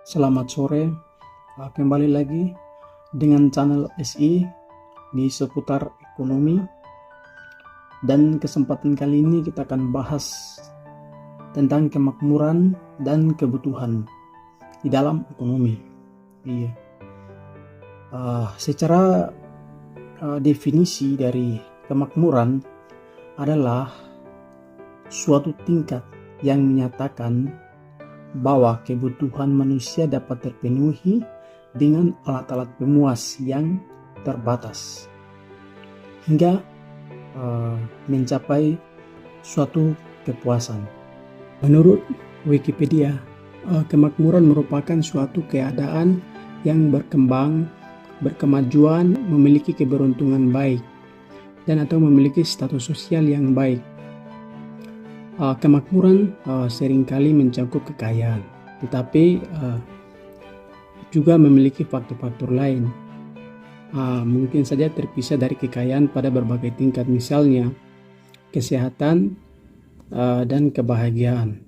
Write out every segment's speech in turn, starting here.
Selamat sore, kembali lagi dengan channel SI di seputar ekonomi. Dan kesempatan kali ini kita akan bahas tentang kemakmuran dan kebutuhan di dalam ekonomi. Iya. Secara definisi dari kemakmuran adalah suatu tingkat yang menyatakan bahwa kebutuhan manusia dapat terpenuhi dengan alat-alat pemuas yang terbatas hingga mencapai suatu kepuasan. Menurut Wikipedia, kemakmuran merupakan suatu keadaan yang berkembang, berkemajuan, memiliki keberuntungan baik, dan atau memiliki status sosial yang baik. Kemakmuran seringkali mencakup kekayaan, tetapi juga memiliki faktor-faktor lain. Mungkin saja terpisah dari kekayaan pada berbagai tingkat, misalnya kesehatan dan kebahagiaan.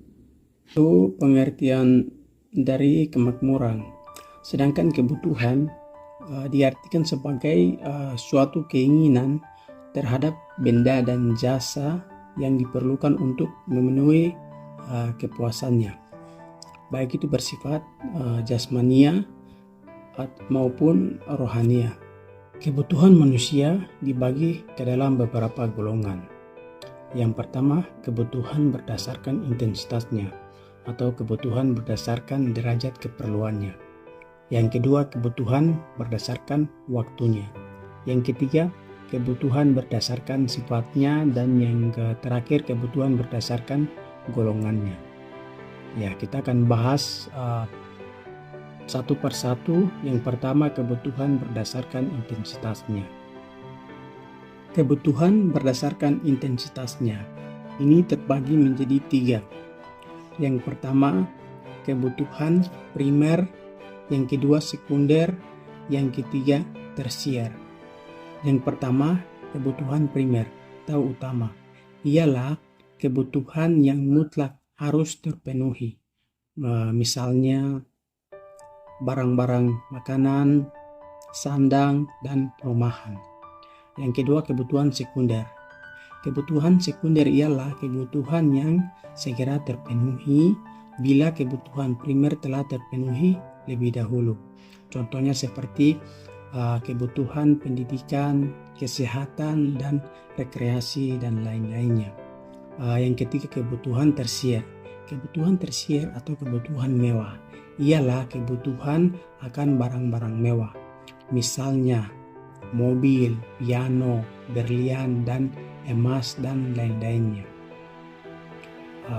Itu pengertian dari kemakmuran. Sedangkan kebutuhan diartikan sebagai suatu keinginan terhadap benda dan jasa yang diperlukan untuk memenuhi kepuasannya, baik itu bersifat jasmania maupun rohania. Kebutuhan manusia dibagi ke dalam beberapa golongan. Yang pertama, kebutuhan berdasarkan intensitasnya atau kebutuhan berdasarkan derajat keperluannya. Yang kedua, kebutuhan berdasarkan waktunya. Yang ketiga, kebutuhan berdasarkan sifatnya, dan yang terakhir kebutuhan berdasarkan golongannya. Ya, kita akan bahas satu persatu. Yang pertama, kebutuhan berdasarkan intensitasnya. Kebutuhan berdasarkan intensitasnya ini terbagi menjadi 3. Yang pertama, kebutuhan primer, yang kedua sekunder, yang ketiga tersier. Yang pertama, kebutuhan primer atau utama, ialah kebutuhan yang mutlak harus terpenuhi. Misalnya barang-barang makanan, sandang, dan perumahan. Yang kedua, kebutuhan sekunder. Kebutuhan sekunder ialah kebutuhan yang segera terpenuhi bila kebutuhan primer telah terpenuhi lebih dahulu. Contohnya seperti kebutuhan pendidikan, kesehatan, dan rekreasi, dan lain-lainnya. Yang ketiga, kebutuhan tersier. Kebutuhan tersier atau kebutuhan mewah ialah kebutuhan akan barang-barang mewah, misalnya mobil, piano, berlian, dan emas, dan lain-lainnya.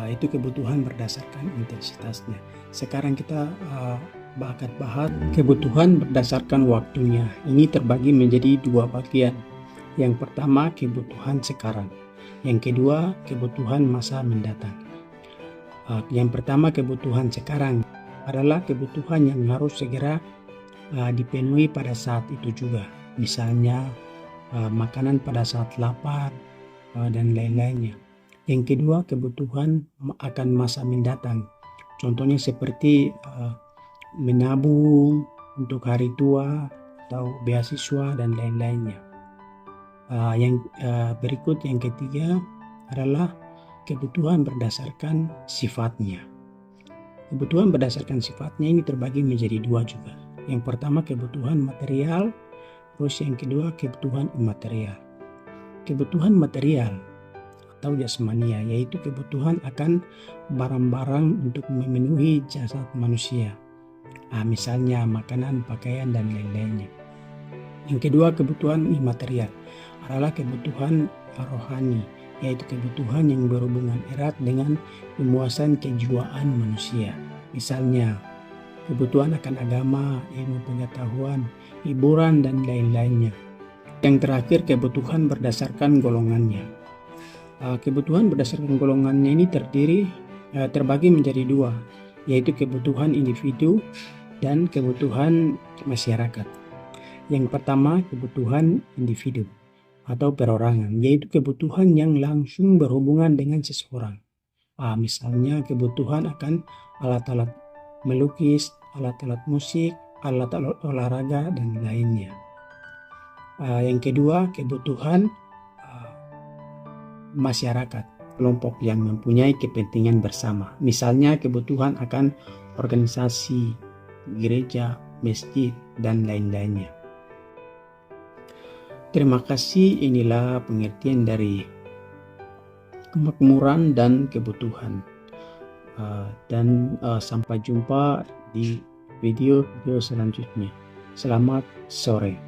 Itu kebutuhan berdasarkan intensitasnya. Sekarang kita bahas kebutuhan berdasarkan waktunya. Ini terbagi menjadi 2 bagian. Yang pertama, kebutuhan sekarang. Yang kedua, kebutuhan masa mendatang. Yang pertama, kebutuhan sekarang adalah kebutuhan yang harus segera dipenuhi pada saat itu juga. Misalnya makanan pada saat lapar dan lain-lainnya. Yang kedua, kebutuhan akan masa mendatang. Contohnya seperti menabung untuk hari tua atau beasiswa dan lain-lainnya. Yang berikut, yang ketiga adalah kebutuhan berdasarkan sifatnya. Kebutuhan berdasarkan sifatnya ini terbagi menjadi 2 juga. Yang pertama, kebutuhan material, terus yang kedua, kebutuhan imaterial. Kebutuhan material atau jasmania yaitu kebutuhan akan barang-barang untuk memenuhi jasad manusia. Misalnya makanan, pakaian, dan lain-lainnya. Yang kedua, kebutuhan imaterial adalah kebutuhan rohani, yaitu kebutuhan yang berhubungan erat dengan pemuasan kejiwaan manusia. Misalnya kebutuhan akan agama, ilmu pengetahuan, hiburan, dan lain-lainnya. Yang terakhir, kebutuhan berdasarkan golongannya. Kebutuhan berdasarkan golongannya ini terbagi menjadi 2, yaitu kebutuhan individu dan kebutuhan masyarakat. Yang pertama, kebutuhan individu atau perorangan, yaitu kebutuhan yang langsung berhubungan dengan seseorang. Misalnya kebutuhan akan alat-alat melukis, alat-alat musik, alat-alat olahraga, dan lainnya. Yang kedua, kebutuhan masyarakat, kelompok yang mempunyai kepentingan bersama. Misalnya kebutuhan akan organisasi, gereja, masjid, dan lain-lainnya. Terima kasih, inilah pengertian dari kemakmuran dan kebutuhan. Dan sampai jumpa di video selanjutnya. Selamat sore.